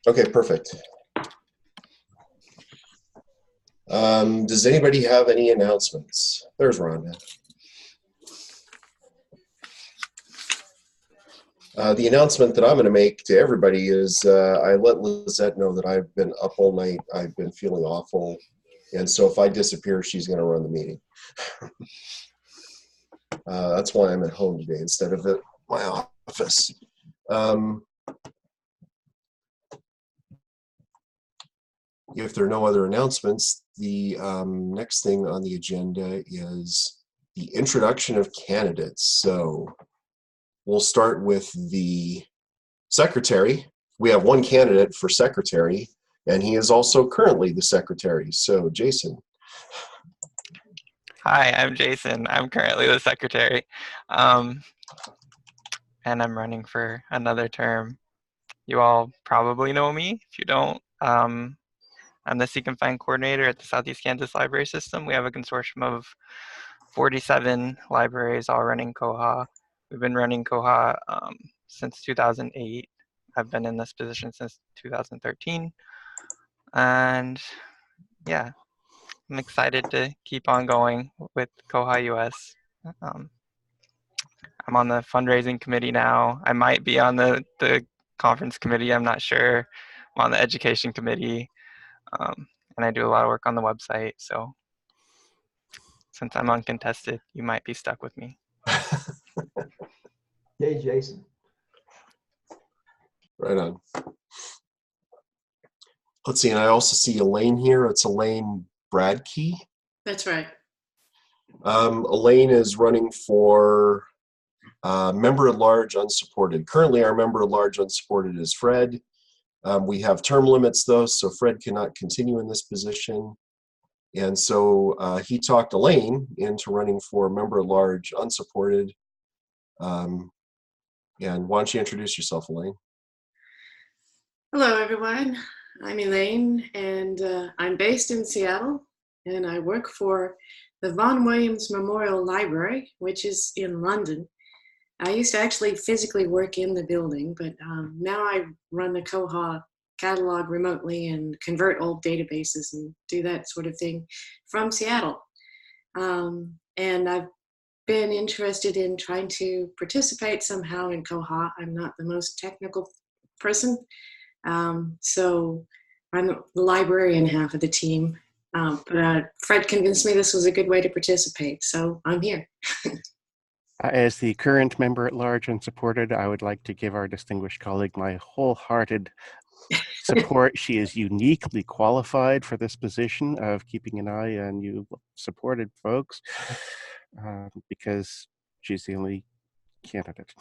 Okay, perfect. Does anybody have any announcements? There's Rhonda. The announcement that I'm going to make to everybody is I let Lizette know that I've been up all night. I've been feeling awful. And so if I disappear, she's going to run the meeting. That's why I'm at home today instead of at my office. If there are no other announcements, the next thing on the agenda is the introduction of candidates. So we'll start with the secretary. We have one candidate for secretary, and he is also currently the secretary. So Jason. Hi, I'm Jason. I'm currently the secretary, and I'm running for another term. You all probably know me. If you don't, I'm the Seek and Find coordinator at the Southeast Kansas Library System. We have a consortium of 47 libraries all running Koha. We've been running Koha since 2008. I've been in this position since 2013. And yeah, I'm excited to keep on going with koha-US. I'm on the fundraising committee now. I might be on the conference committee. I'm not sure. I'm on the education committee. And I do a lot of work on the website. So since I'm uncontested, you might be stuck with me. Hey, Jason. Right on. Let's see, and I also see Elaine here. It's Elaine Bradkey. That's right. Elaine is running for member at large unsupported. Currently, our member at large unsupported is Fred. We have term limits though, so Fred cannot continue in this position. And so he talked Elaine into running for member at large unsupported. And why don't you introduce yourself, Elaine? Hello, everyone. I'm Elaine, and I'm based in Seattle, and I work for the Vaughan Williams Memorial Library, which is in London. I used to actually physically work in the building, but now I run the Koha catalog remotely and convert old databases and do that sort of thing from Seattle. And I've been interested in trying to participate somehow in Koha. I'm not the most technical person, so I'm the librarian half of the team. But Fred convinced me this was a good way to participate, so I'm here. As the current member at large and supported, I would like to give our distinguished colleague my wholehearted support. She is uniquely qualified for this position of keeping an eye on you supported folks because she's the only candidate.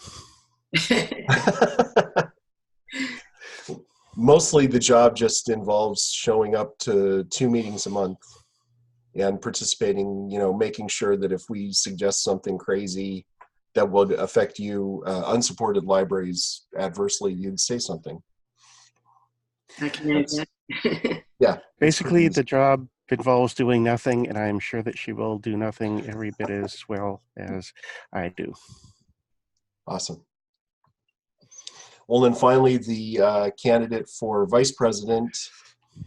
Mostly the job just involves showing up to 2 meetings a month and participating, making sure that if we suggest something crazy that would affect you, unsupported libraries adversely, you'd say something. I can add that. Yeah. Basically, the job involves doing nothing, and I'm sure that she will do nothing every bit as well as I do. Awesome. Well, then finally, the candidate for vice president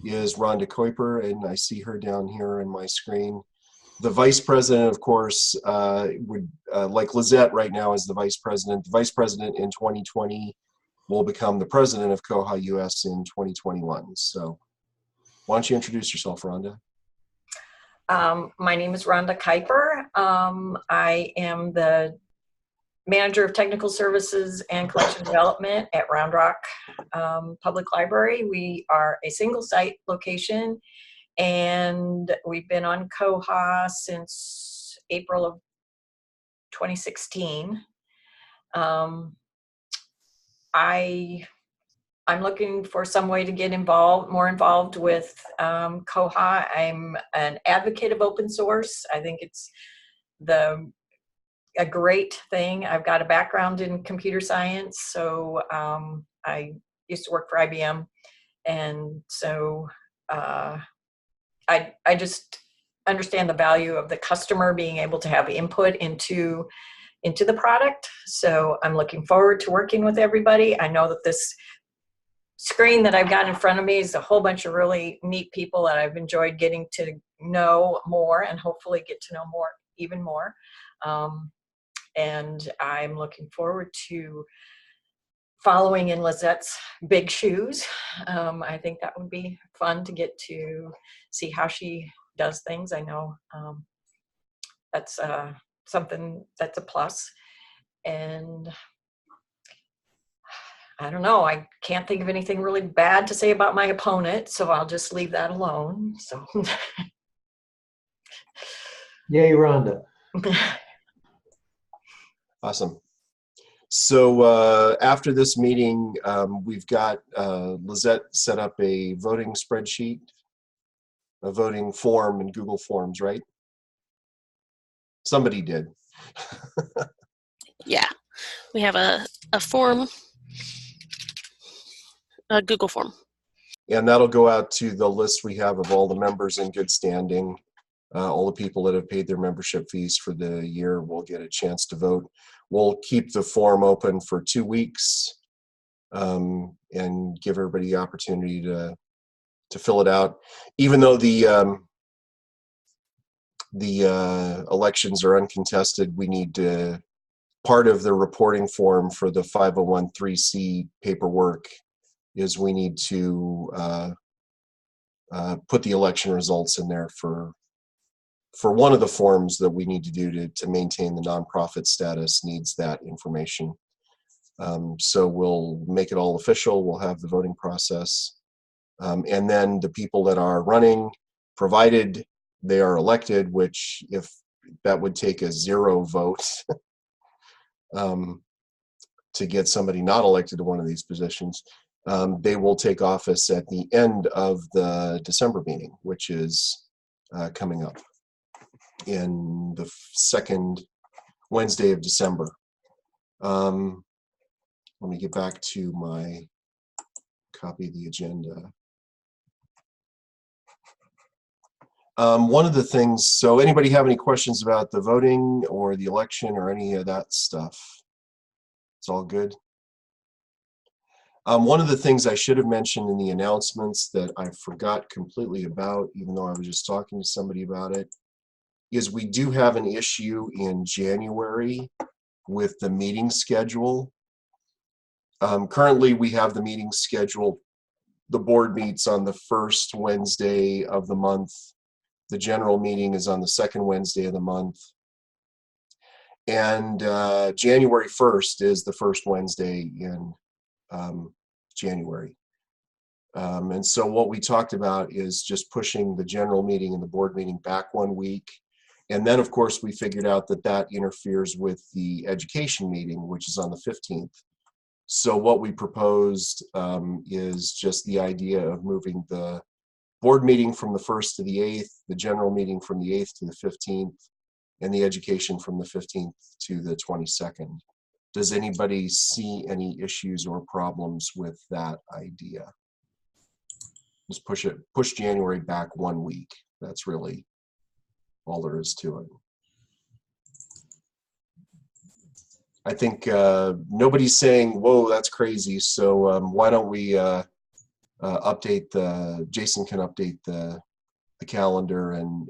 is Rhonda Kuiper, and I see her down here on my screen. The vice president, of course, would, like Lizette right now is the vice president. The vice president in 2020 will become the president of koha-US in 2021. So why don't you introduce yourself, Rhonda? My name is Rhonda Kuiper. I am the Manager of Technical Services and Collection Development at Round Rock Public Library. We are a single site location, and we've been on Koha since April of 2016. I'm looking for some way to get more involved with Koha. I'm an advocate of open source. I think it's a great thing. I've got a background in computer science, so I used to work for IBM, and so I just understand the value of the customer being able to have input into the product. So I'm looking forward to working with everybody. I know that this screen that I've got in front of me is a whole bunch of really neat people that I've enjoyed getting to know more and hopefully get to know more, even more. And I'm looking forward to following in Lizette's big shoes. I think that would be fun to get to see how she does things. I know that's something that's a plus. And I don't know, I can't think of anything really bad to say about my opponent, so I'll just leave that alone. So Yay, Rhonda. Awesome. So after this meeting, we've got Lizette set up a voting spreadsheet, a voting form in Google Forms, right? Somebody did. Yeah, we have a form, a Google form. And that'll go out to the list we have of all the members in good standing. All the people that have paid their membership fees for the year will get a chance to vote. We'll keep the form open for 2 weeks and give everybody the opportunity to fill it out. Even though the elections are uncontested, we need to, part of the reporting form for the 501(c) paperwork is we need to put the election results in there for one of the forms that we need to do to maintain the nonprofit status needs that information. So we'll make it all official. We'll have the voting process. And then the people that are running, provided they are elected, which if that would take a 0 vote to get somebody not elected to one of these positions, they will take office at the end of the December meeting, which is coming up in the second Wednesday of December. Let me get back to my copy of the agenda. One of the things, so anybody have any questions about the voting or the election or any of that stuff? It's all good. One of the things I should have mentioned in the announcements that I forgot completely about, even though I was just talking to somebody about it, is we do have an issue in January with the meeting schedule. Currently, we have the meeting schedule. The board meets on the first Wednesday of the month. The general meeting is on the second Wednesday of the month. And January 1st is the first Wednesday in January. And so what we talked about is just pushing the general meeting and the board meeting back 1 week. And then, of course, we figured out that that interferes with the education meeting, which is on the 15th. So what we proposed is just the idea of moving the board meeting from the 1st to the 8th, the general meeting from the 8th to the 15th, and the education from the 15th to the 22nd. Does anybody see any issues or problems with that idea? Just push January back 1 week. That's really all there is to it. I think nobody's saying, whoa, that's crazy. So why don't we Jason can update the calendar and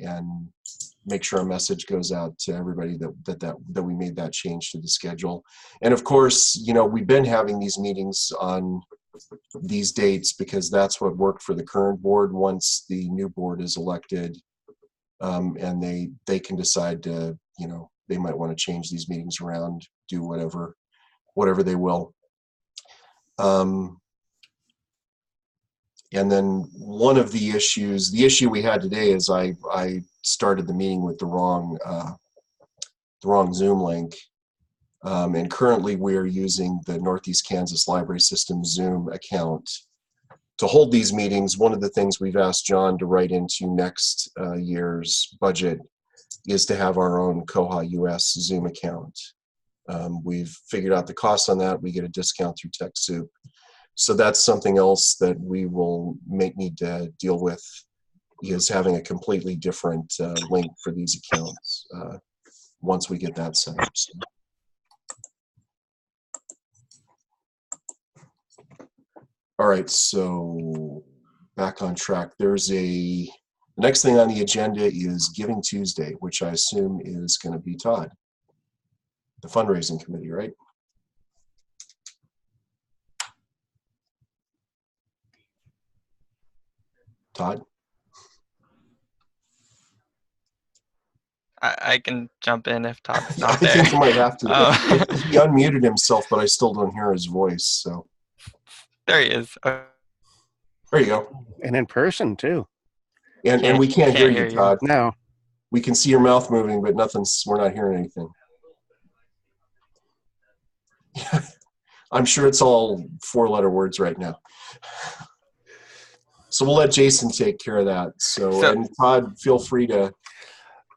make sure a message goes out to everybody that we made that change to the schedule. And of course, you know, we've been having these meetings on these dates because that's what worked for the current board. Once the new board is elected, and they can decide to, you know, they might want to change these meetings around, do whatever they will. And then one of the issue we had today is I started the meeting with the wrong Zoom link. And currently we're using the Northeast Kansas Library System Zoom account to hold these meetings. One of the things we've asked John to write into next year's budget is to have our own koha-US Zoom account. We've figured out the cost on that. We get a discount through TechSoup. So that's something else that we will need to deal with, is having a completely different link for these accounts once we get that set up. So. All right, so back on track. The next thing on the agenda is Giving Tuesday, which I assume is going to be Todd, the fundraising committee, right? Todd? I can jump in if Todd's I not there. think you might have to. Uh, He unmuted himself, but I still don't hear his voice. So there he is. there you go. And in person too. And we can't hear you, you. Todd. No. We can see your mouth moving, but we're not hearing anything. I'm sure it's all 4-letter words right now. So we'll let Jason take care of that. And Todd, feel free to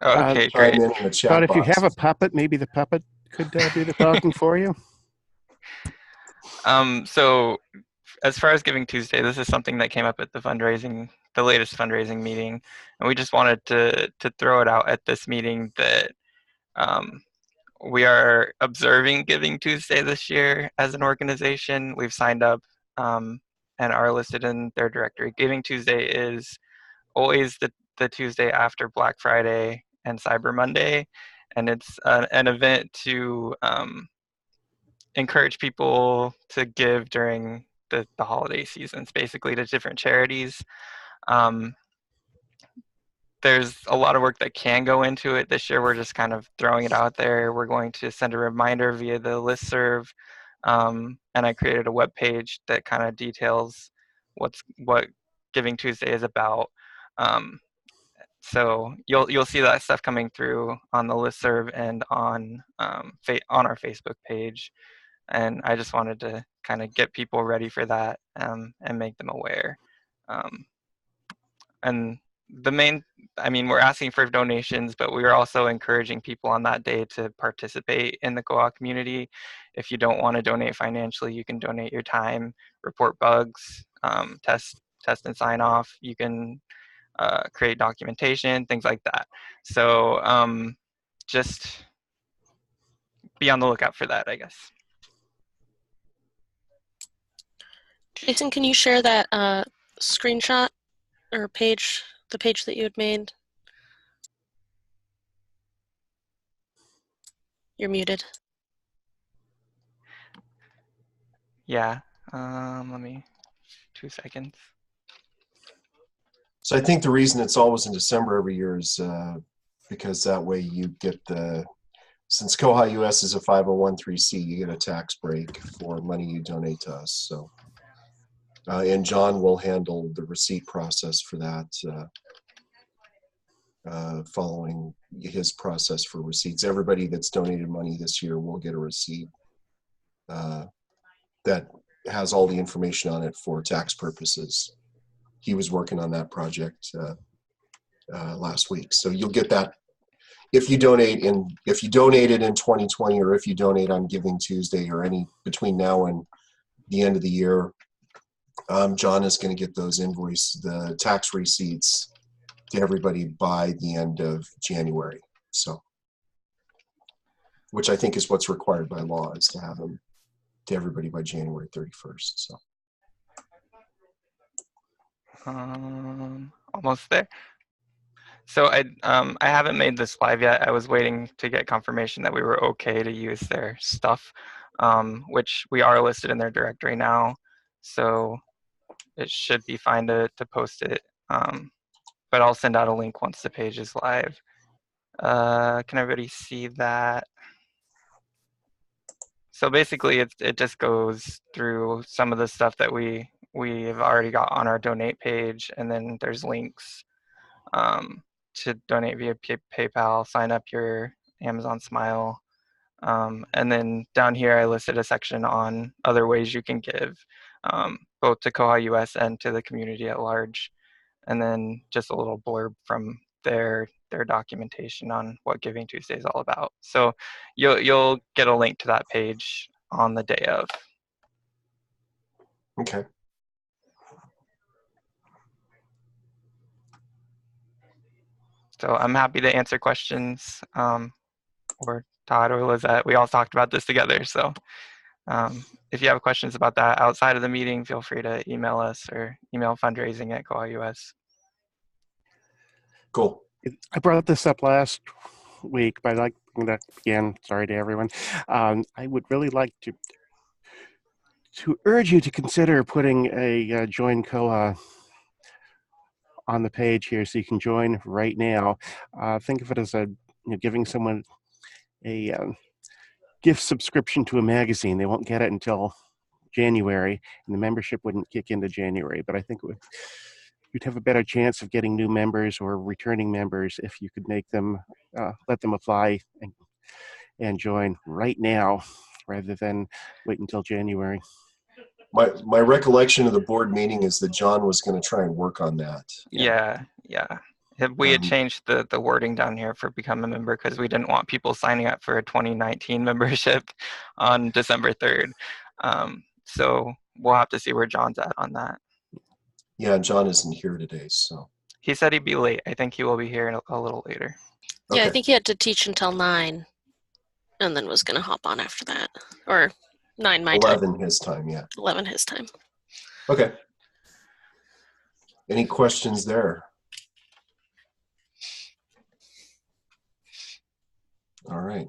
Okay, chime great. in the chat Todd, if box. you have a puppet, maybe the puppet could do the talking for you. So as far as Giving Tuesday, this is something that came up at the latest fundraising meeting, and we just wanted to throw it out at this meeting that we are observing Giving Tuesday this year as an organization. We've signed up and are listed in their directory. Giving Tuesday is always the Tuesday after Black Friday and Cyber Monday, and it's an event to encourage people to give during the holiday seasons, basically, to different charities. There's a lot of work that can go into it. This year, we're just kind of throwing it out there. We're going to send a reminder via the listserv, and I created a web page that kind of details what Giving Tuesday is about. So you'll see that stuff coming through on the listserv and on our Facebook page. And I just wanted to kind of get people ready for that and make them aware. And we're asking for donations, but we are also encouraging people on that day to participate in the koha community. If you don't want to donate financially, you can donate your time, report bugs, test and sign off. You can create documentation, things like that. So just be on the lookout for that, I guess. Jason, can you share that screenshot or page, the page that you had made? You're muted. Yeah, let me, 2 seconds. So I think the reason it's always in December every year is because that way you get since koha-US is a 501(c), you get a tax break for money you donate to us. So, and John will handle the receipt process for that, following his process for receipts. Everybody that's donated money this year will get a receipt that has all the information on it for tax purposes. He was working on that project last week, so you'll get that if you donated in 2020, or if you donate on Giving Tuesday or any between now and the end of the year. John is going to get the tax receipts to everybody by the end of January. So, which I think is what's required by law, is to have them to everybody by January 31st. So. Almost there. So I haven't made this live yet. I was waiting to get confirmation that we were okay to use their stuff, which we are listed in their directory now. So it should be fine to post it. But I'll send out a link once the page is live. Can everybody see that? So basically, it just goes through some of the stuff that we've already got on our donate page, and then there's links to donate via PayPal, sign up your Amazon Smile. And then down here, I listed a section on other ways you can give, both to koha-US and to the community at large. And then just a little blurb from their documentation on what Giving Tuesday is all about. So you'll get a link to that page on the day of. Okay. So I'm happy to answer questions, or Todd or Lizette. We all talked about this together, so If you have questions about that outside of the meeting, feel free to email us or email fundraising at koha-US. Cool. I brought this up last week, but I'd like to bring it up again. Sorry to everyone. I would really like to urge you to consider putting a join Koha on the page here, so you can join right now. Think of it as giving someone a gift subscription to a magazine. They won't get it until January, and the membership wouldn't kick into January. But I think you'd have a better chance of getting new members or returning members if you could make them let them apply and join right now, rather than wait until January. My recollection of the board meeting is that John was going to try and work on that. Yeah. We had changed the wording down here for become a member because we didn't want people signing up for a 2019 membership on December 3rd. So we'll have to see where John's at on that. Yeah, John isn't here today, so. He said he'd be late. I think he will be here a little later. Yeah, Okay. I think he had to teach until 9 and then was going to hop on after that. Or 9 my time. 11 his time, yeah. 11 his time. Okay. Any questions there? All right.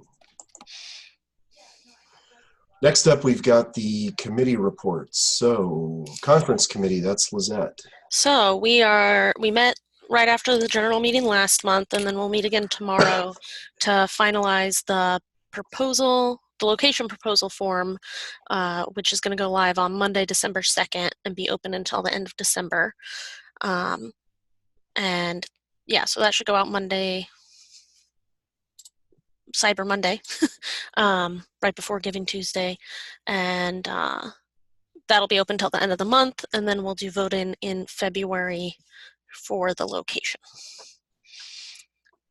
Next up, we've got the committee reports. So, conference committee, that's Lizette. So we met right after the general meeting last month, and then we'll meet again tomorrow to finalize the location proposal form, which is going to go live on Monday, December 2nd, and be open until the end of December. And yeah, so that should go out Monday, Cyber Monday, right before Giving Tuesday, and that'll be open till the end of the month, and then we'll do voting in February for the location.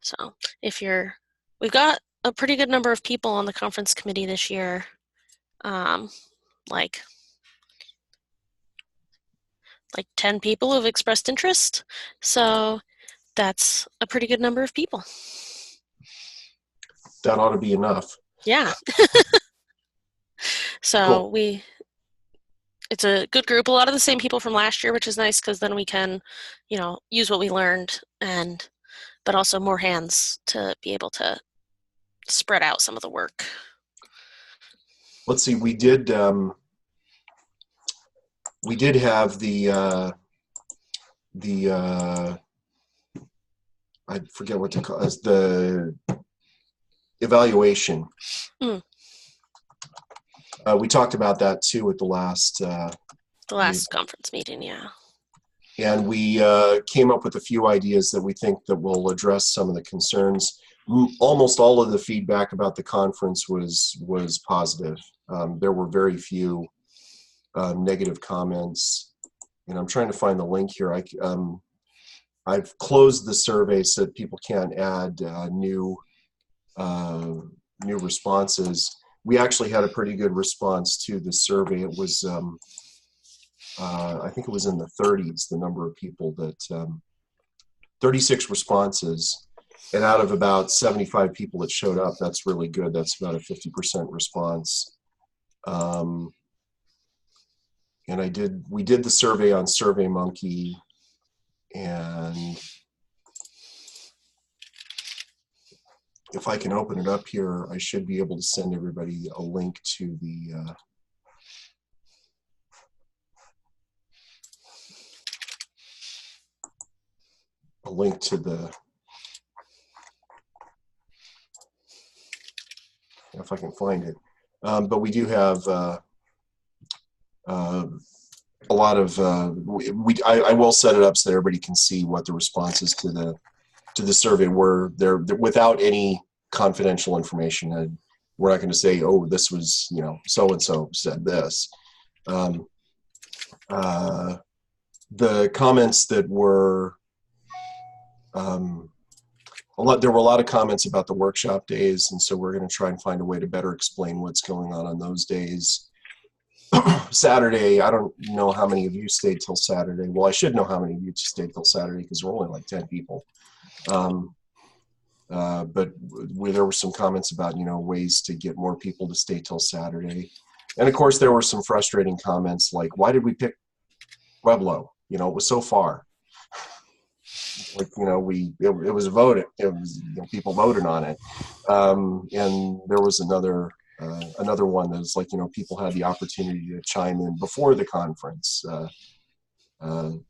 So we've got a pretty good number of people on the conference committee this year, like 10 people have expressed interest, so that's a pretty good number of people. That ought to be enough. Yeah. So Cool. it's a good group, a lot of the same people from last year, which is nice because then we can, use what we learned, but also more hands to be able to spread out some of the work. Let's see, we did have the I forget what to call it, the evaluation. We talked about that too at the last Conference meeting, yeah. And we came up with a few ideas that we think that will address some of the concerns. Almost all of the feedback about the conference was positive. There were very few negative comments. And I'm trying to find the link here. I've closed the survey so that people can't add new responses. We actually had a pretty good response to the survey. It was, I think it was in the 30s, the number of people that, 36 responses. And out of about 75 people that showed up, that's really good. That's about a 50% response. And we did the survey on SurveyMonkey, and if I can open it up here, I should be able to send everybody a link to the if I can find it. But we do have a lot of I will set it up so that everybody can see what the responses to the survey were. They're without any confidential information, and we're not going to say, oh, this was, so and so said this. The comments that were there were a lot of comments about the workshop days, and so we're going to try and find a way to better explain what's going on those days. Saturday, I don't know how many of you stayed till Saturday. Well, I should know how many of you stayed till Saturday because we're only like 10 people. But there were some comments about, ways to get more people to stay till Saturday. And of course, there were some frustrating comments like, why did we pick Pueblo? You know, it was so far. Like, you know, it was voted. It was, you know, people voted on it. And there was another one that was like, you know, people had the opportunity to chime in before the conference.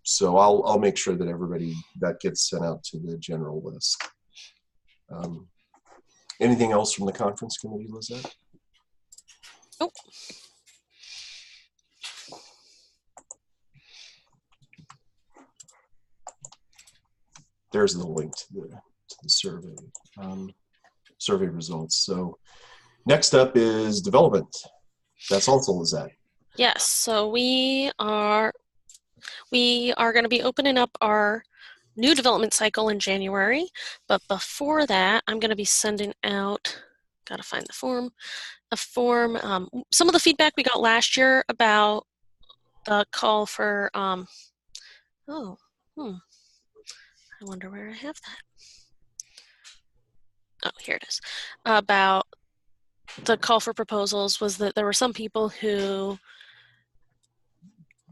So I'll make sure that everybody that gets sent out to the general list. Anything else from the conference committee, Lizette? Nope. There's the link to the survey, survey results. So next up is development. That's also Lizette. Yes, so we are going to be opening up our new development cycle in January, but before that, I'm going to be sending out, gotta find the form, a form, some of the feedback we got last year about the call for, I wonder where I have that. Oh, here it is. About the call for proposals was that there were some people who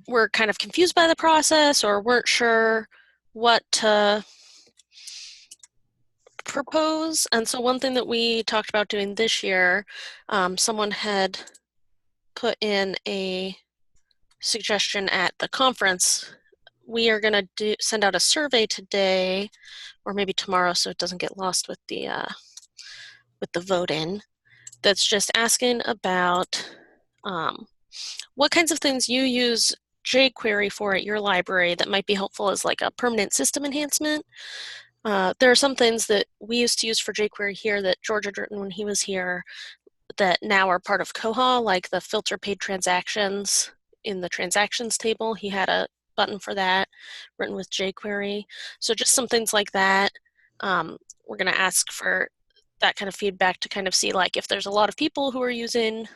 were kind of confused by the process or weren't sure what to propose. And so one thing that we talked about doing this year, someone had put in a suggestion at the conference. We are going to send out a survey today, or maybe tomorrow, so it doesn't get lost with the vote in. That's just asking about what kinds of things you use jQuery for at your library that might be helpful as like a permanent system enhancement. There are some things that we used to use for jQuery here that George had written when he was here that now are part of Koha, like the filter paid transactions in the transactions table. He had a button for that written with jQuery. So just some things like that. We're going to ask for that kind of feedback to kind of see like if there's a lot of people who are using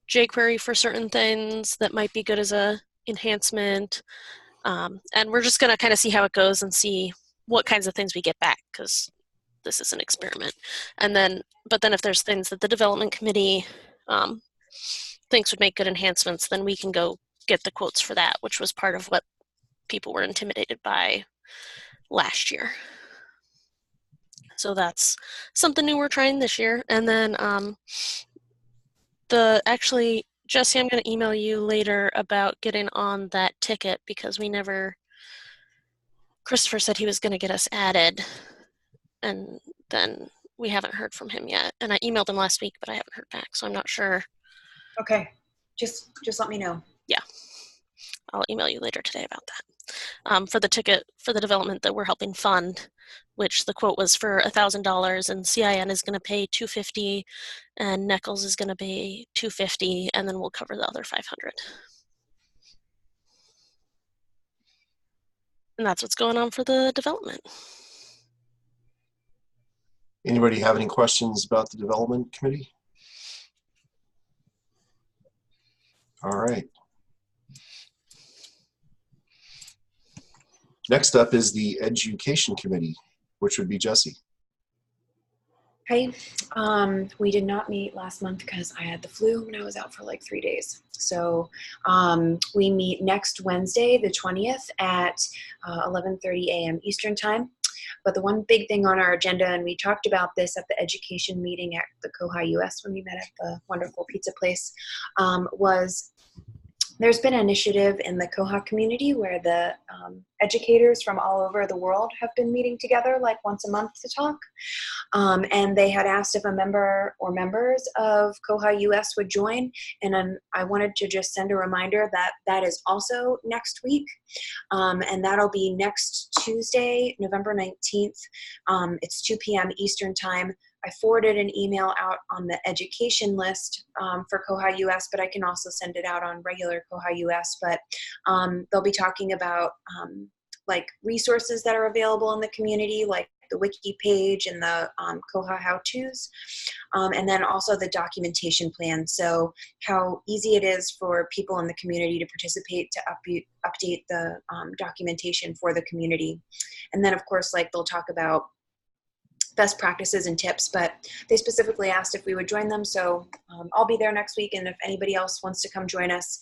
jQuery for certain things that might be good as a enhancement. And we're just going to kind of see how it goes and see what kinds of things we get back, because this is an experiment. And then, but then if there's things that the development committee thinks would make good enhancements, then we can go get the quotes for that, which was part of what people were intimidated by last year. So that's something new we're trying this year. And then actually, Jesse, I'm going to email you later about getting on that ticket, because Christopher said he was going to get us added, and then we haven't heard from him yet. And I emailed him last week, but I haven't heard back, so I'm not sure. Okay, just let me know. Yeah, I'll email you later today about that. For the ticket for the development that we're helping fund, which the quote was for $1,000, and CIN is going to pay $250, and Neckles is going to pay $250, and then we'll cover the other $500. And that's what's going on for the development. Anybody have any questions about the development committee? All right. Next up is the education committee, which would be Jesse. Hey, we did not meet last month because I had the flu and I was out for like 3 days. So we meet next Wednesday, the 20th at 11:30 a.m. Eastern time. But the one big thing on our agenda, and we talked about this at the education meeting at the koha-US when we met at the wonderful pizza place, was there's been an initiative in the Koha community where the educators from all over the world have been meeting together like once a month to talk. And they had asked if a member or members of koha-US would join. And then I wanted to just send a reminder that that is also next week. And that'll be next Tuesday, November 19th. It's 2 p.m. Eastern time. I forwarded an email out on the education list for koha-US, but I can also send it out on regular koha-US. But they'll be talking about like resources that are available in the community, like the wiki page and the Koha how-tos, and then also the documentation plan. So how easy it is for people in the community to participate to update the documentation for the community. And then of course, like they'll talk about best practices and tips, but they specifically asked if we would join them. So I'll be there next week. And if anybody else wants to come join us,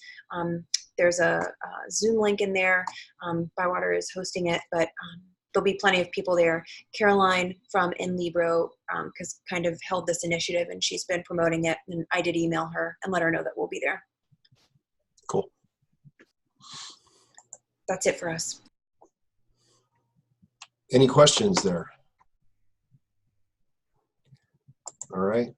there's a Zoom link in there. Bywater is hosting it, but there'll be plenty of people there. Caroline from In Libro kind of held this initiative, and she's been promoting it. And I did email her and let her know that we'll be there. Cool. That's it for us. Any questions there? All right.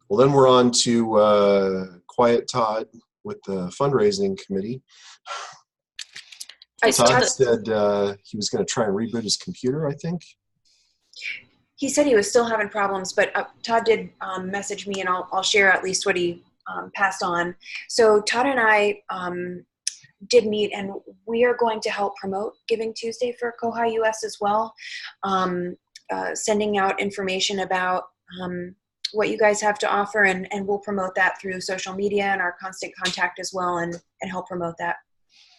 Well, then we're on to Quiet Todd with the fundraising committee. Todd said he was going to try and reboot his computer, I think. He said he was still having problems, but Todd did message me, and I'll share at least what he passed on. So Todd and I did meet, and we are going to help promote Giving Tuesday for koha-US as well, sending out information about what you guys have to offer, and we'll promote that through social media and our constant contact as well, and help promote that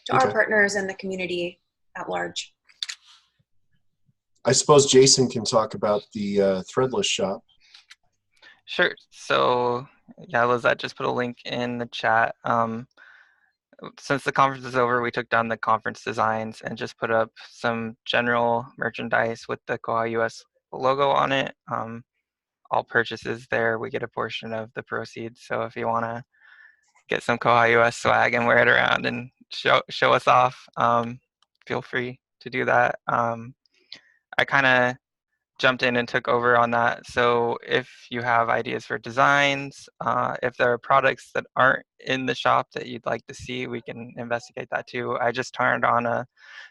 to our partners and the community at large. I suppose Jason can talk about the threadless shop. Sure. So yeah, Lizette just put a link in the chat. Since the conference is over, we took down the conference designs and just put up some general merchandise with the koha-US logo on it. All purchases there, we get a portion of the proceeds. So if you want to get some koha-US swag and wear it around and show us off, feel free to do that. I kind of jumped in and took over on that. So if you have ideas for designs, if there are products that aren't in the shop that you'd like to see, we can investigate that too. I just turned on a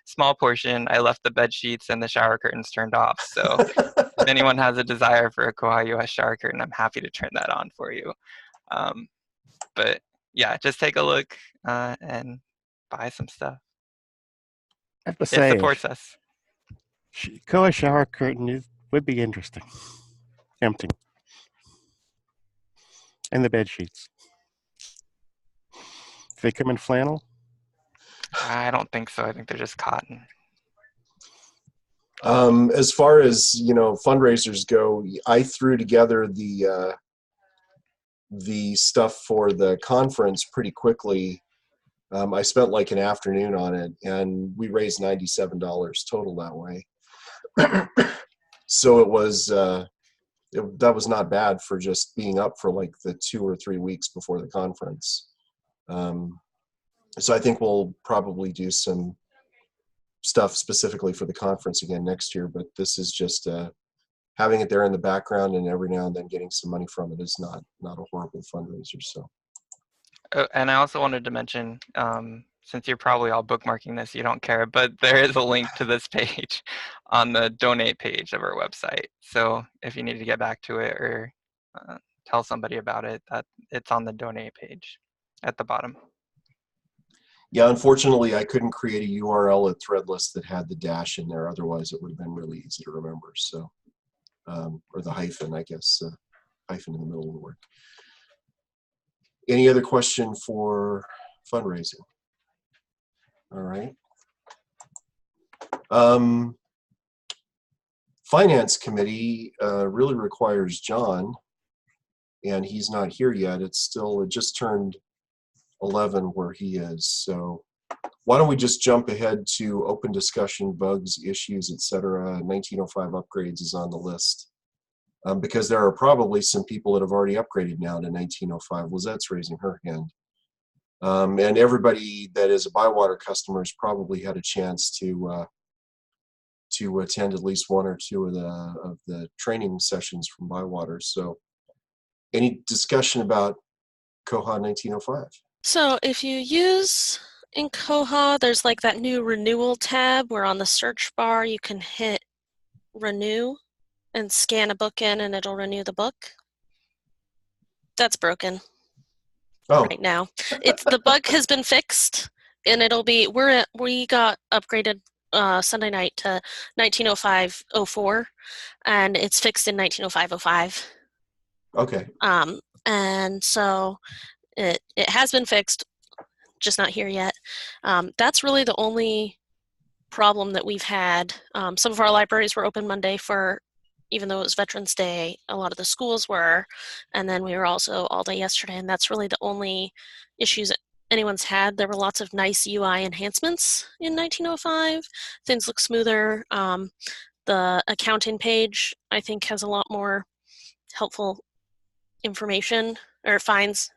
small portion. I left the bed sheets and the shower curtains turned off. So if anyone has a desire for a koha-US shower curtain, I'm happy to turn that on for you. But yeah, just take a look and buy some stuff. I have to It say, supports us. koha shower curtain would be interesting. Tempting. And the bed sheets. Do they come in flannel? I don't think so. I think they're just cotton. As far as, you know, fundraisers go, I threw together the stuff for the conference pretty quickly. I spent like an afternoon on it, and we raised $97 total that way. So it was that was not bad for just being up for like the 2 or 3 weeks before the conference. So I think we'll probably do some stuff specifically for the conference again next year, but this is just having it there in the background, and every now and then getting some money from it is not a horrible fundraiser. So. And I also wanted to mention, since you're probably all bookmarking this, you don't care, but there is a link to this page on the donate page of our website. So if you need to get back to it or tell somebody about it, it's on the donate page at the bottom. Yeah, unfortunately, I couldn't create a URL at Threadless that had the dash in there. Otherwise, it would have been really easy to remember. So, or the hyphen, I guess, hyphen in the middle of the word. Any other question for fundraising? All right. Finance committee really requires John, and he's not here yet. It just turned 11 where he is. So why don't we just jump ahead to open discussion, bugs, issues, etc. 1905 upgrades is on the list. Because there are probably some people that have already upgraded now to 1905. Lizette's raising her hand. And everybody that is a Bywater customer has probably had a chance to attend at least 1 or 2 of the training sessions from Bywater. So any discussion about Koha 1905? So if you use in Koha, there's like that new renewal tab where on the search bar you can hit renew and scan a book in and it'll renew the book. That's broken right now. The bug has been fixed, and it'll be we got upgraded Sunday night to 1905-04, and it's fixed in 1905-05. Okay. And so it has been fixed, just not here yet. That's really the only problem that we've had. Some of our libraries were open Monday for even though it was Veterans Day, a lot of the schools were. And then we were also all day yesterday, and that's really the only issues anyone's had. There were lots of nice UI enhancements in 1905. Things look smoother. The accounting page, I think, has a lot more helpful information, or fines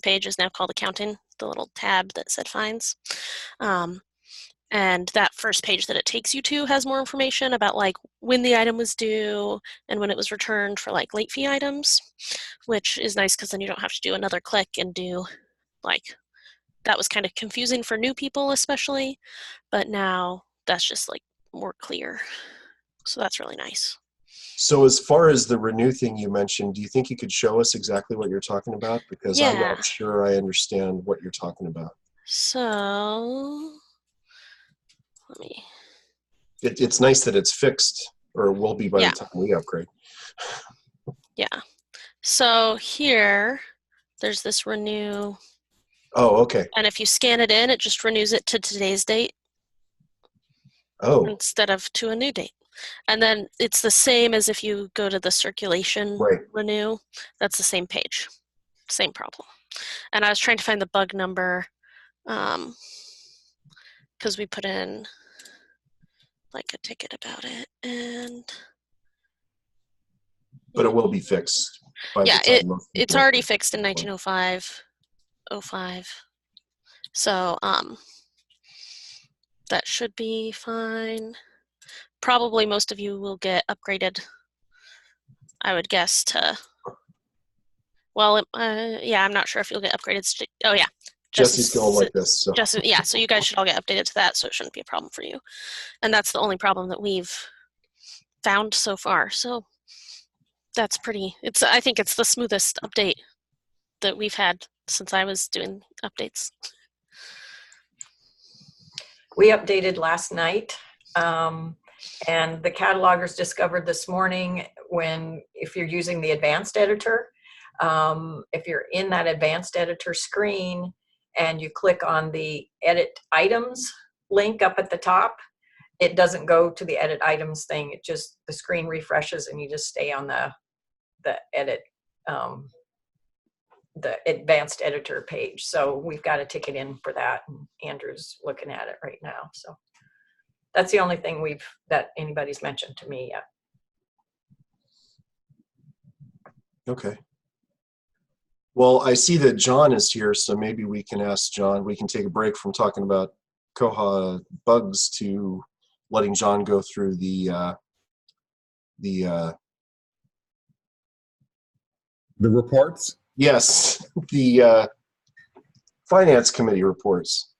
page is now called accounting, the little tab that said fines. And that first page that it takes you to has more information about like when the item was due and when it was returned for like late fee items, which is nice because then you don't have to do another click and do like, that was kind of confusing for new people especially, but now that's just like more clear. So that's really nice. So as far as the renew thing you mentioned, do you think you could show us exactly what you're talking about? Because I'm Yeah. not sure I understand what you're talking about. So let me. It's nice that it's fixed, or it will be by Yeah. the time we upgrade. Yeah. So here, there's this renew. Oh, okay. And if you scan it in, it just renews it to today's date Oh, instead of to a new date. And then it's the same as if you go to the circulation right. renew. That's the same page. Same problem. And I was trying to find the bug number because we put in like a ticket about it. And But it will be fixed by yeah, the time most it's people already upgrade. fixed in 1905, 05. So that should be fine. Probably most of you will get upgraded, I would guess, to, well, yeah, I'm not sure if you'll get upgraded. Oh, yeah. Jesse's going like this. So. Yeah, so you guys should all get updated to that, so it shouldn't be a problem for you. And that's the only problem that we've found so far. So that's pretty, I think it's the smoothest update that we've had since I was doing updates. We updated last night, and the catalogers discovered this morning if you're using the advanced editor, if you're in that advanced editor screen and you click on the edit items link up at the top, it doesn't go to the edit items thing. It just, the screen refreshes and you just stay on the edit, the advanced editor page. So we've got a ticket in for that, and Andrew's looking at it right now. So that's the only thing that anybody's mentioned to me yet. Okay. Well, I see that John is here, so maybe we can ask John. We can take a break from talking about Koha bugs to letting John go through the reports? Yes, the Finance Committee reports.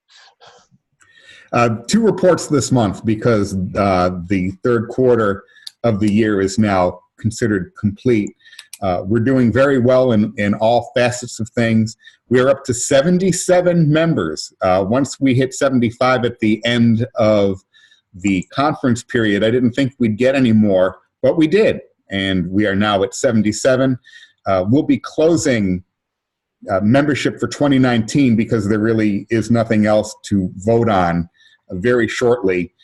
2 reports this month because the third quarter of the year is now considered complete. We're doing very well in all facets of things. We're up to 77 members. Once we hit 75 at the end of the conference period, I didn't think we'd get any more, but we did. And we are now at 77. We'll be closing membership for 2019 because there really is nothing else to vote on very shortly.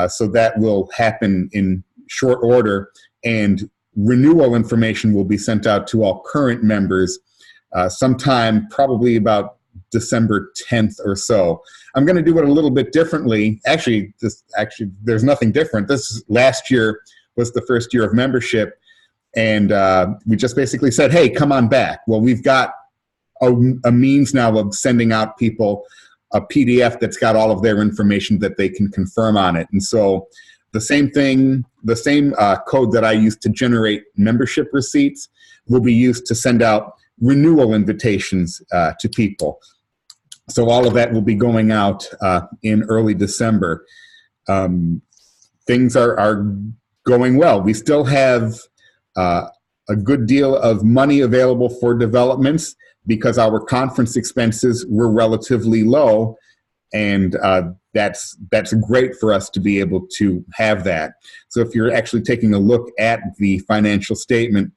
So that will happen in short order, and renewal information will be sent out to all current members sometime probably about December 10th or so. I'm going to do it a little bit differently. Actually, there's nothing different. Last year was the first year of membership, and we just basically said, hey, come on back. Well, we've got a means now of sending out people a PDF that's got all of their information that they can confirm on it. And so the same thing, the same code that I used to generate membership receipts will be used to send out renewal invitations to people. So all of that will be going out in early December. Things are going well. We still have a good deal of money available for developments because our conference expenses were relatively low, and that's great for us to be able to have that. So if you're actually taking a look at the financial statement,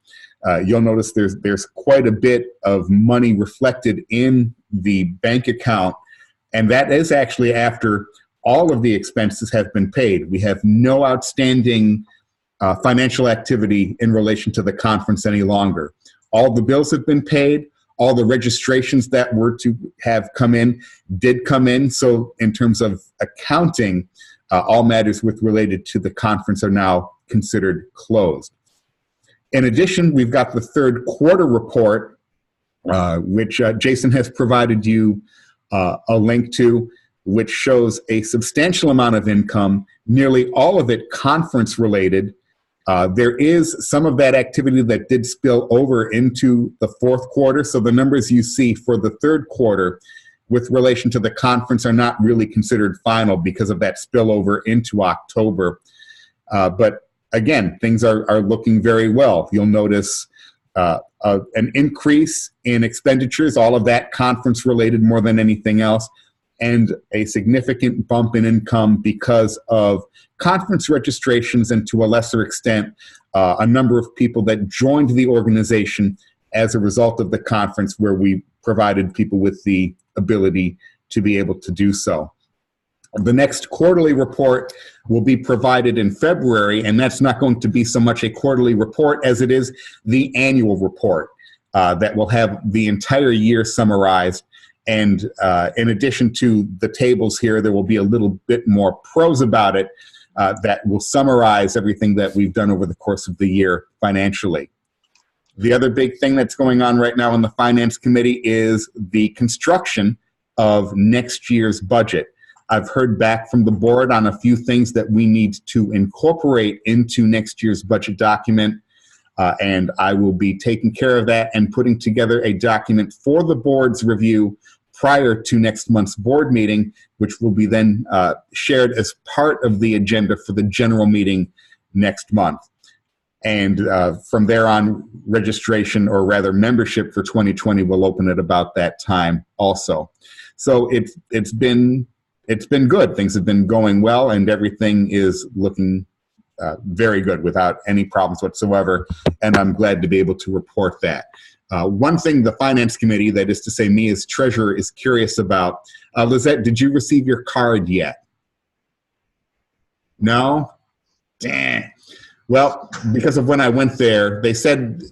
you'll notice there's quite a bit of money reflected in the bank account, and that is actually after all of the expenses have been paid. We have no outstanding financial activity in relation to the conference any longer. All the bills have been paid. All the registrations that were to have come in did come in. So in terms of accounting, all matters related to the conference are now considered closed. In addition, we've got the third quarter report, which Jason has provided you a link to, which shows a substantial amount of income, nearly all of it conference related. There is some of that activity that did spill over into the fourth quarter. So the numbers you see for the third quarter with relation to the conference are not really considered final because of that spillover into October. But again, things are looking very well. You'll notice an increase in expenditures, all of that conference related more than anything else, and a significant bump in income because of conference registrations and, to a lesser extent, a number of people that joined the organization as a result of the conference, where we provided people with the ability to be able to do so. The next quarterly report will be provided in February, and that's not going to be so much a quarterly report as it is the annual report that will have the entire year summarized. And in addition to the tables here, there will be a little bit more prose about it that will summarize everything that we've done over the course of the year financially. The other big thing that's going on right now in the Finance Committee is the construction of next year's budget. I've heard back from the board on a few things that we need to incorporate into next year's budget document, and I will be taking care of that and putting together a document for the board's review prior to next month's board meeting, which will be then shared as part of the agenda for the general meeting next month. And from there on, registration, or rather membership for 2020, will open at about that time also. So it's been good. Things have been going well, and everything is looking very good without any problems whatsoever. And I'm glad to be able to report that. One thing the Finance Committee, that is to say me as treasurer, is curious about, Lizette, did you receive your card yet? No? Damn. Well, because of when I went there, they said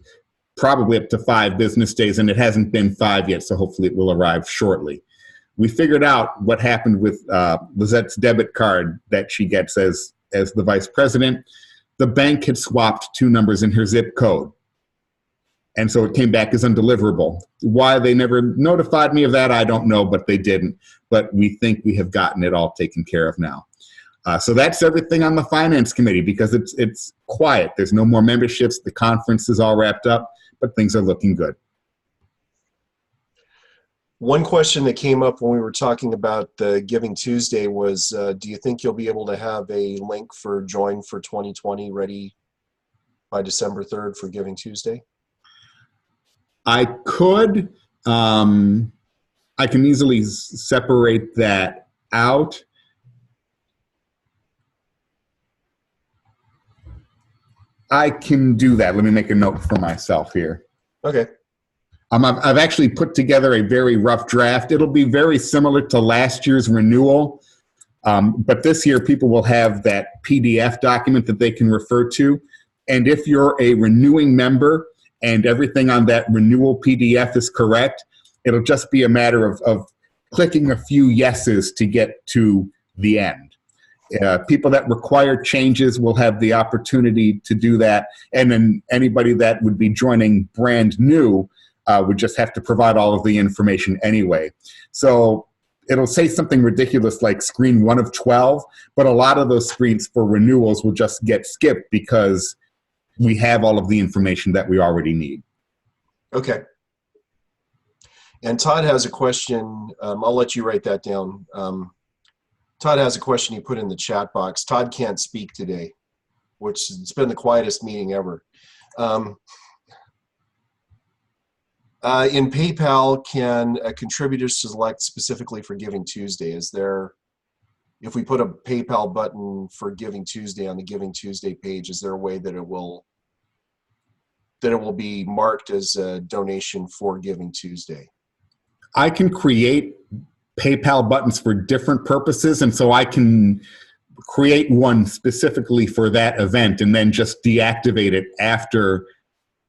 probably up to 5 business days, and it hasn't been 5 yet, so hopefully it will arrive shortly. We figured out what happened with Lizette's debit card that she gets as the vice president. The bank had swapped 2 numbers in her zip code, and so it came back as undeliverable. Why they never notified me of that, I don't know, but they didn't. But we think we have gotten it all taken care of now. So that's everything on the Finance Committee, because it's quiet. There's no more memberships. The conference is all wrapped up, but things are looking good. One question that came up when we were talking about the Giving Tuesday was, do you think you'll be able to have a link for Join for 2020 ready by December 3rd for Giving Tuesday? I could. I can easily separate that out. I can do that. Let me make a note for myself here. Okay. I've actually put together a very rough draft. It'll be very similar to last year's renewal, but this year people will have that PDF document that they can refer to. And if you're a renewing member and everything on that renewal PDF is correct, it'll just be a matter of clicking a few yeses to get to the end. People that require changes will have the opportunity to do that. And then anybody that would be joining brand new would just have to provide all of the information anyway. So it'll say something ridiculous like screen 1 of 12, but a lot of those screens for renewals will just get skipped because we have all of the information that we already need. Okay. And Todd has a question. I'll let you write that down. Todd has a question he put in the chat box. Todd can't speak today, which it's been the quietest meeting ever. In PayPal, can a contributor select specifically for Giving Tuesday? Is there, if we put a PayPal button for Giving Tuesday on the Giving Tuesday page, is there a way that it will be marked as a donation for Giving Tuesday? I can create PayPal buttons for different purposes, and so I can create one specifically for that event and then just deactivate it after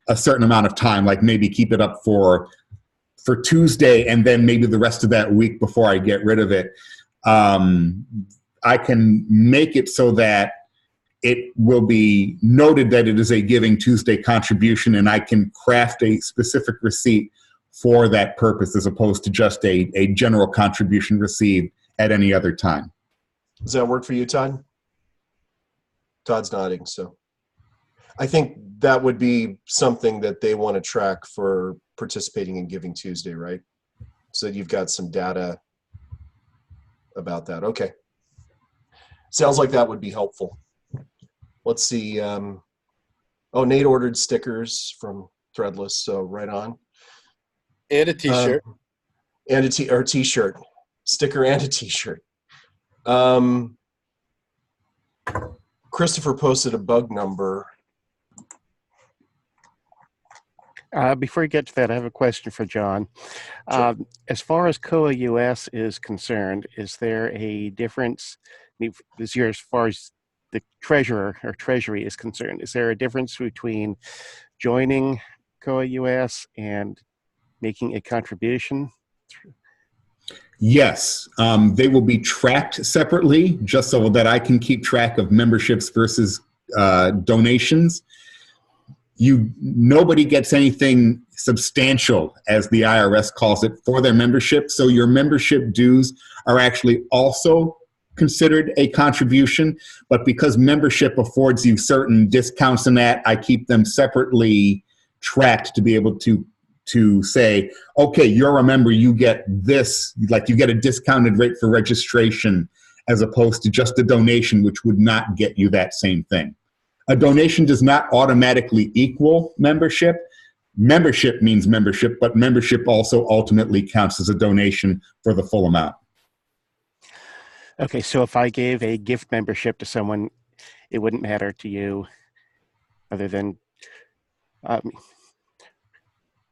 a certain amount of time, like maybe keep it up for Tuesday and then maybe the rest of that week before I get rid of it. I can make it so that it will be noted that it is a Giving Tuesday contribution, and I can craft a specific receipt for that purpose as opposed to just a general contribution received at any other time. Does that work for you, Todd? Todd's nodding, so. I think that would be something that they want to track for participating in Giving Tuesday, right? So you've got some data about that. Okay. Sounds like that would be helpful. Let's see. Oh, Nate ordered stickers from Threadless, so right on. And a t-shirt. And a t-shirt. Sticker and a t-shirt. Christopher posted a bug number. Before you get to that, I have a question for John. Sure. As far as koha-US is concerned, is there a difference this year as far as the treasurer or treasury is concerned? Is there a difference between joining koha-US and making a contribution? Yes, they will be tracked separately just so that I can keep track of memberships versus donations. Nobody gets anything substantial, as the IRS calls it, for their membership. So your membership dues are actually also considered a contribution, but because membership affords you certain discounts in that, I keep them separately tracked to be able to say, okay, you're a member, you get this, like you get a discounted rate for registration as opposed to just a donation, which would not get you that same thing. A donation does not automatically equal membership. Membership means membership, but membership also ultimately counts as a donation for the full amount. Okay, so if I gave a gift membership to someone, it wouldn't matter to you other than,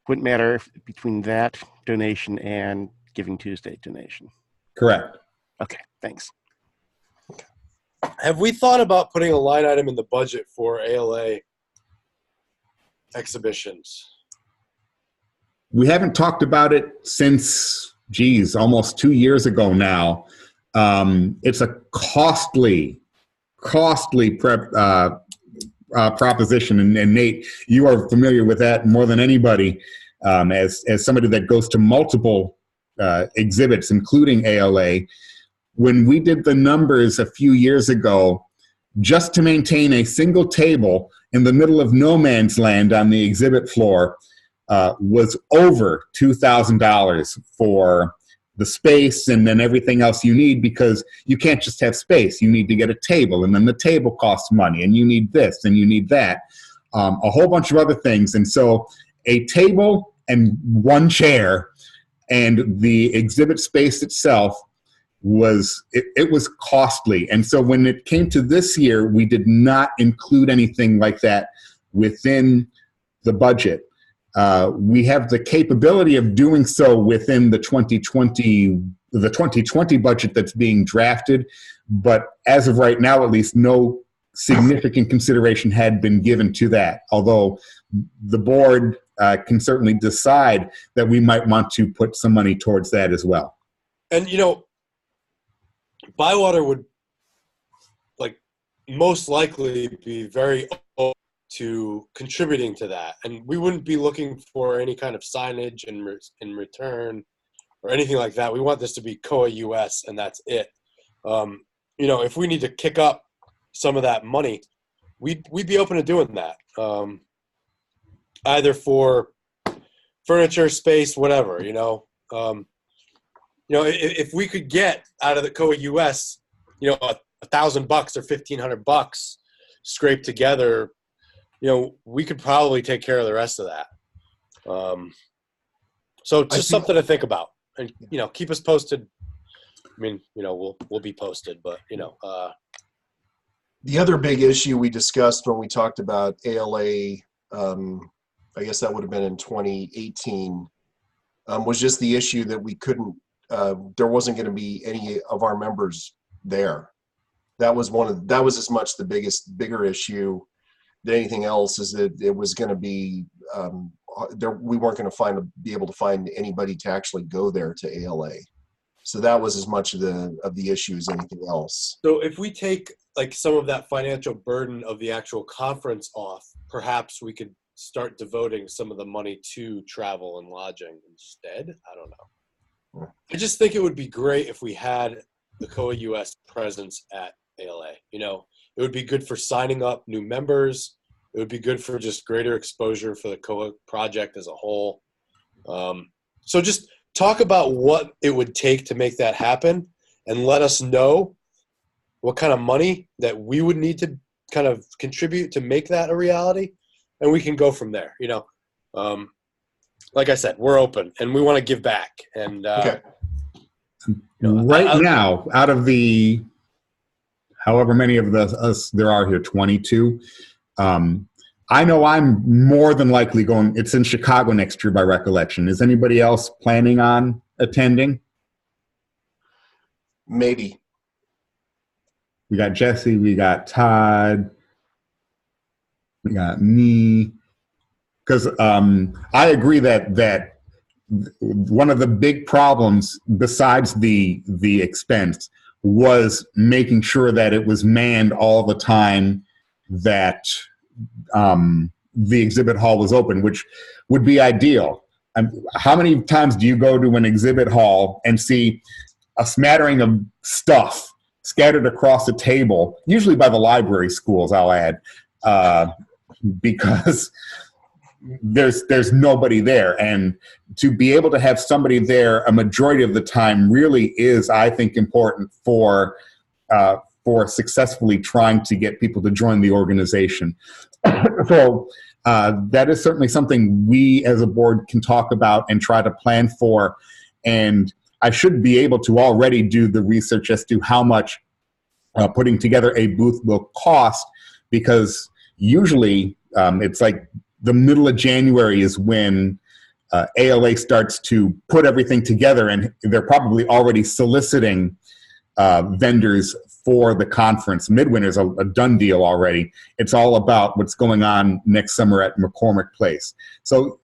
wouldn't matter between that donation and Giving Tuesday donation. Correct. Okay, thanks. Have we thought about putting a line item in the budget for ALA exhibitions? We haven't talked about it since, almost 2 years ago now. It's a costly proposition, and Nate, you are familiar with that more than anybody, as somebody that goes to multiple exhibits, including ALA. When we did the numbers a few years ago, just to maintain a single table in the middle of no man's land on the exhibit floor was over $2,000 for the space and then everything else you need, because you can't just have space. You need to get a table, and then the table costs money, and you need this and you need that, a whole bunch of other things. And so a table and one chair and the exhibit space itself was costly. And so when it came to this year, we did not include anything like that within the budget. We have the capability of doing so within the 2020 budget that's being drafted, but as of right now, at least, no significant consideration had been given to that, although the board can certainly decide that we might want to put some money towards that as well. And, Bywater would, most likely be very open to contributing to that, and we wouldn't be looking for any kind of signage in return or anything like that. We want this to be koha-US, and that's it. If we need to kick up some of that money, we'd be open to doing that, either for furniture, space, whatever. If we could get out of the koha-US, $1,000 or $1,500 scraped together, we could probably take care of the rest of that. So just something to think about, and keep us posted. I mean, we'll be posted, but The other big issue we discussed when we talked about ALA, I guess that would have been in 2018, was just the issue that we couldn't, there wasn't going to be any of our members there. that was as much the bigger issue than anything else, is that it was going to be we weren't going to be able to find anybody to actually go there to ALA. So that was as much of the issue as anything else. So if we take like some of that financial burden of the actual conference off, perhaps we could start devoting some of the money to travel and lodging instead. I don't know. I just think it would be great if we had the koha-US presence at ALA. You know, it would be good for signing up new members. It would be good for just greater exposure for the koha project as a whole. So just talk about what it would take to make that happen, and let us know what kind of money that we would need to kind of contribute to make that a reality, and we can go from there. You know, like I said, we're open and we want to give back. And Okay. Right now, out of the however many of us there are here, 22, I know I'm more than likely going. It's in Chicago next year by recollection. Is anybody else planning on attending? Maybe. We got Jesse, we got Todd, we got me. Because I agree that one of the big problems, besides the expense, was making sure that it was manned all the time, that the exhibit hall was open, which would be ideal. How many times do you go to an exhibit hall and see a smattering of stuff scattered across the table, usually by the library schools, I'll add, because there's nobody there. And to be able to have somebody there a majority of the time really is, I think, important for successfully trying to get people to join the organization. So that is certainly something we as a board can talk about and try to plan for. And I should be able to already do the research as to how much putting together a booth will cost, because usually it's like the middle of January is when ALA starts to put everything together, and they're probably already soliciting vendors for the conference. Midwinter is a done deal already. It's all about what's going on next summer at McCormick Place. So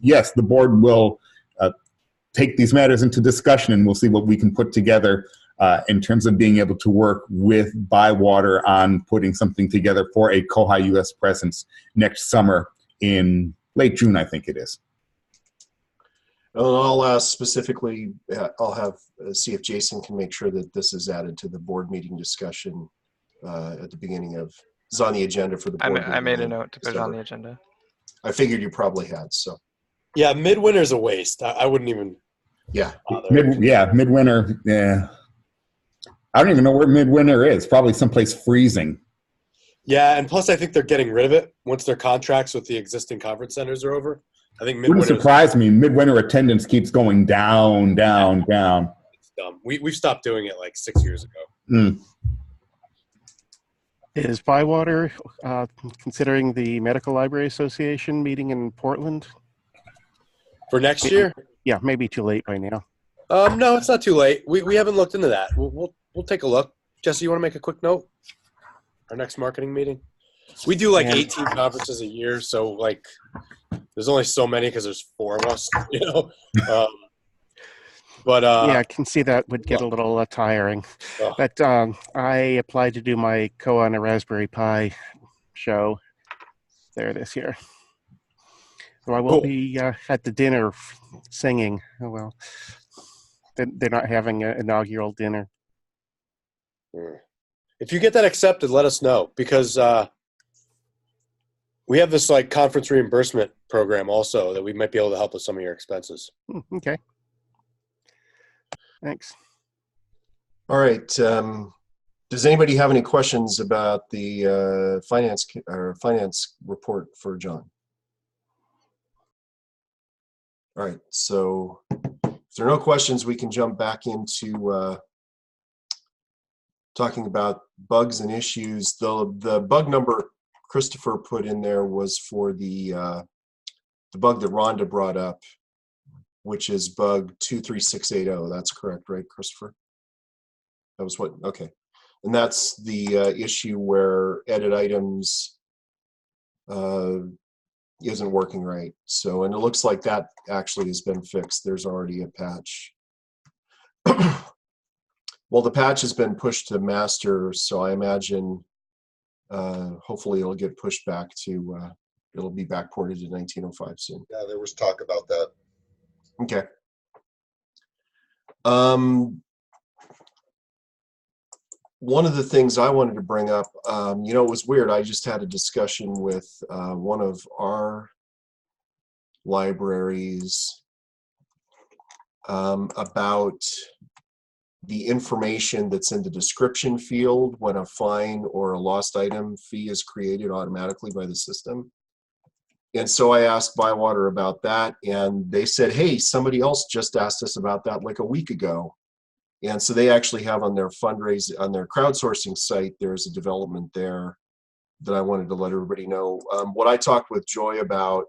yes, the board will take these matters into discussion, and we'll see what we can put together in terms of being able to work with Bywater on putting something together for a koha-US presence next summer in late June, I think it is. I'll ask specifically, I'll have see if Jason can make sure that this is added to the board meeting discussion at the beginning of, it's on the agenda for the board. I made a note to put it on the agenda. I figured you probably had, so. Yeah, midwinter's a waste. I wouldn't even. Yeah. Midwinter, yeah. I don't even know where Midwinter is. Probably someplace freezing. Yeah, and plus I think they're getting rid of it once their contracts with the existing conference centers are over. I think Midwinter wouldn't surprise me. Midwinter attendance keeps going down. It's dumb. We've stopped doing it like 6 years ago. Mm. Is Bywater considering the Medical Library Association meeting in Portland? For next year? Yeah, maybe too late by now. No, it's not too late. We haven't looked into that. We'll take a look. Jesse, you want to make a quick note? Our next marketing meeting? We do like 18 conferences a year, so like there's only so many because there's 4 of us, you know. Yeah, I can see that would get a little tiring. But I applied to do my koha on a Raspberry Pi show there this year. So I will be at the dinner singing. Oh, well, they're not having an inaugural dinner. If you get that accepted, let us know, because we have this like conference reimbursement program also that we might be able to help with some of your expenses. Okay. Thanks. All right. Does anybody have any questions about the finance report for John? All right. So if there are no questions, we can jump back into talking about bugs and issues. The bug number Christopher put in there was for the bug that Rhonda brought up, which is bug 23680. That's correct, right, Christopher? That was what, okay. And that's the issue where edit items isn't working right. So, and it looks like that actually has been fixed. There's already a patch. Well, the patch has been pushed to master, so I imagine hopefully it'll get pushed back to, it'll be backported to 1905 soon. Yeah, there was talk about that. Okay. One of the things I wanted to bring up, you know, it was weird. I just had a discussion with one of our libraries about the information that's in the description field when a fine or a lost item fee is created automatically by the system. And so I asked Bywater about that, and they said, hey, somebody else just asked us about that like a week ago. And so they actually have on their fundraising, on their crowdsourcing site, there's a development there that I wanted to let everybody know. What I talked with Joy about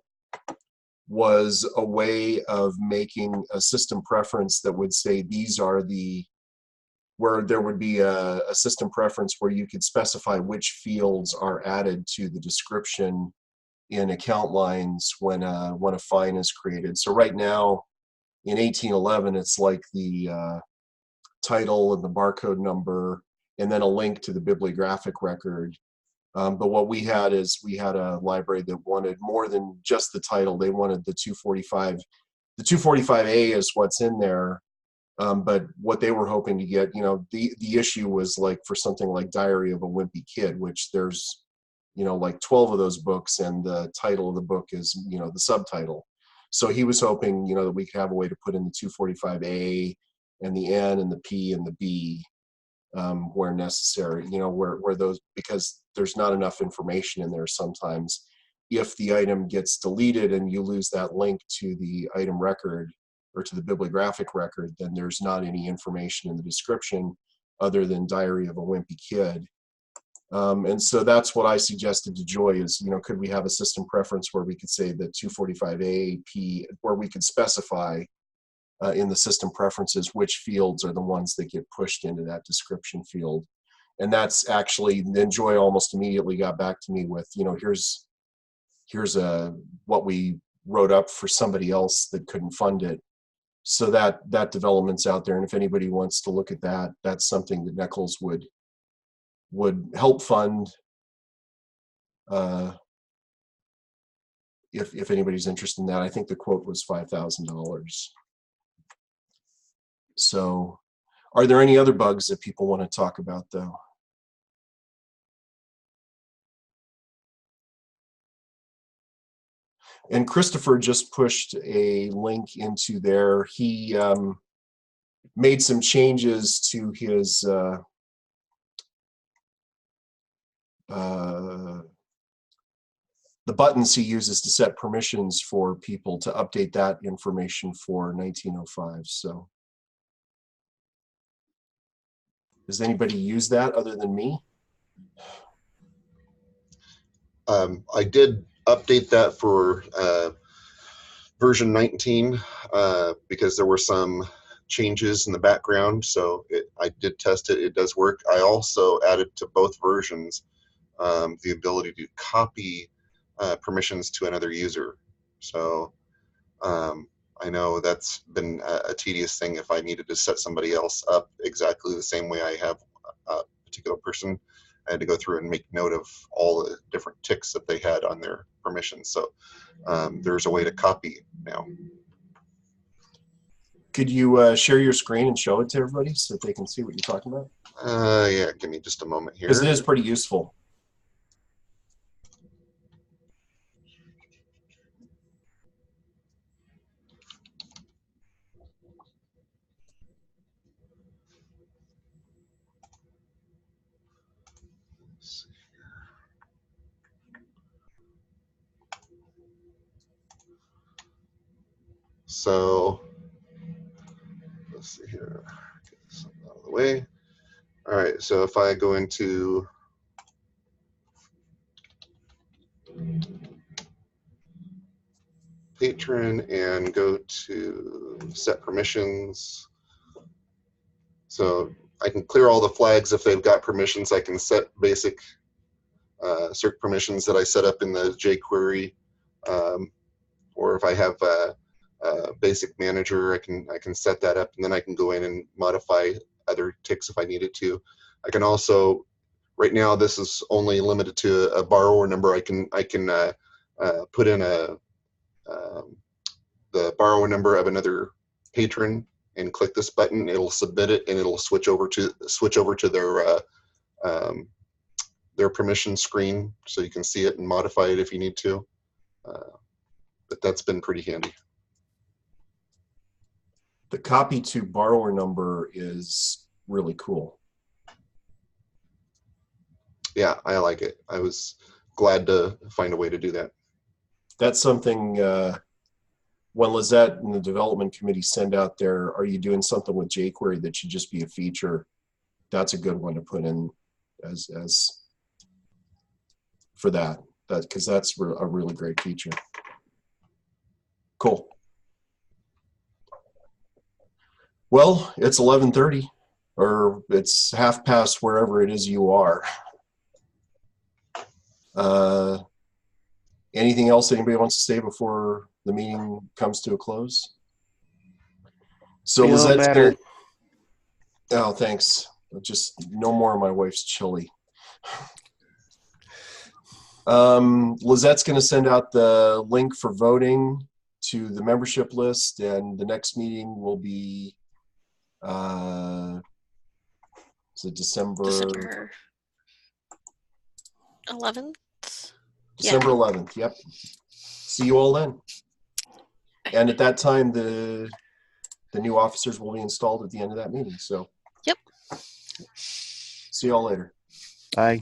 was a way of making a system preference that would say these are the, where there would be a system preference where you could specify which fields are added to the description in account lines when a fine is created. So right now in 1811, it's like the title and the barcode number, and then a link to the bibliographic record. But what we had is we had a library that wanted more than just the title. They wanted the 245. The 245A is what's in there. But what they were hoping to get, you know, the issue was like for something like Diary of a Wimpy Kid, which there's, you know, like 12 of those books, and the title of the book is, you know, the subtitle. So he was hoping, you know, that we could have a way to put in the 245A and the N and the P and the B where necessary, you know, where those, because there's not enough information in there sometimes. If the item gets deleted and you lose that link to the item record or to the bibliographic record, then there's not any information in the description other than Diary of a Wimpy Kid. And so that's what I suggested to Joy is, you know, could we have a system preference where we could say the 245A, P, where we could specify in the system preferences which fields are the ones that get pushed into that description field. And that's actually, then Joy almost immediately got back to me with, you know, here's what we wrote up for somebody else that couldn't fund it. So that development's out there, and if anybody wants to look at that, that's something that Neckles would help fund if anybody's interested in that. I think the quote was $5,000. So are there any other bugs that people want to talk about though? And Christopher just pushed a link into there. He made some changes to his the buttons he uses to set permissions for people to update that information for 1905. So does anybody use that other than me? I did update that for version 19 because there were some changes in the background. So I did test it. It does work. I also added to both versions the ability to copy permissions to another user. So I know that's been a tedious thing. If I needed to set somebody else up exactly the same way I have a particular person, I had to go through and make note of all the different ticks that they had on their permissions. So there's a way to copy now. Could you share your screen and show it to everybody so that they can see what you're talking about? Yeah, give me just a moment here. Because it is pretty useful. So let's see here, get this out of the way. All right, so if I go into patron and go to set permissions. So I can clear all the flags if they've got permissions. I can set basic cert permissions that I set up in the jQuery, or if I have a basic manager, I can set that up, and then I can go in and modify other ticks if I needed to. I can also, right now this is only limited to a borrower number. I can put in the borrower number of another patron and click this button. It'll submit it, and it'll switch over to their permission screen, so you can see it and modify it if you need to. But that's been pretty handy. The copy to borrower number is really cool. Yeah, I like it. I was glad to find a way to do that. That's something when Lizette and the development committee send out there, are you doing something with jQuery that should just be a feature? That's a good one to put in as for that, because that's a really great feature. Cool. Well, it's 11:30, or it's half past wherever it is you are. Anything else anybody wants to say before the meeting comes to a close? So Feel Lizette's better. oh, thanks. Just no more of my wife's chili. Lizette's going to send out the link for voting to the membership list, and the next meeting will be is it December 11th. December 11th. Yep. See you all then. And at that time, the new officers will be installed at the end of that meeting. So. Yep. See you all later. Bye.